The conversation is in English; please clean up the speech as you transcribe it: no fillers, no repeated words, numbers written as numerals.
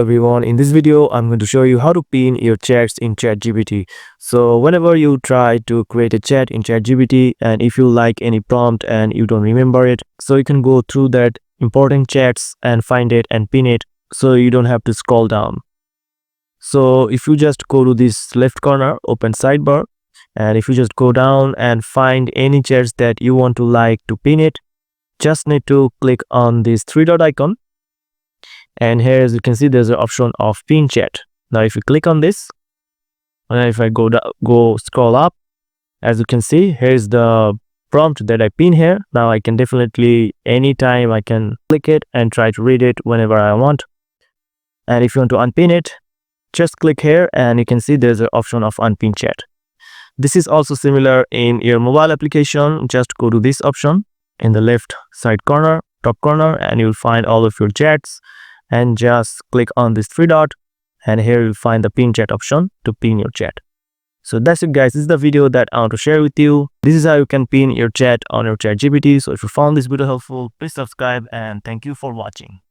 Everyone, in this video I'm going to show you how to pin your chats in ChatGPT. So whenever you try to create a chat in ChatGPT, and if you like any prompt and you don't remember it, so you can go through that important chats and find it and pin it, so you don't have to scroll down. So if you just go to this left corner, open sidebar, and if you just go down and find any chats that you want to like to pin it, just need to click on this three dot icon. And here, as you can see, there's an option of pin chat. Now if you click on this, and if I go scroll up, as you can see, here's the prompt that I pin here. Now I can definitely, anytime I can click it and try to read it whenever I want. And if you want to unpin it, just click here and you can see there's an option of unpin chat. This is also similar in your mobile application. Just go to this option in the left side corner, top corner, and you'll find all of your chats, and just click on this three dot, and here you'll find the pin chat option to pin your chat. So that's it, guys. This is the video that I want to share with you. This is how you can pin your chat on your ChatGPT. So if you found this video helpful, please subscribe, and thank you for watching.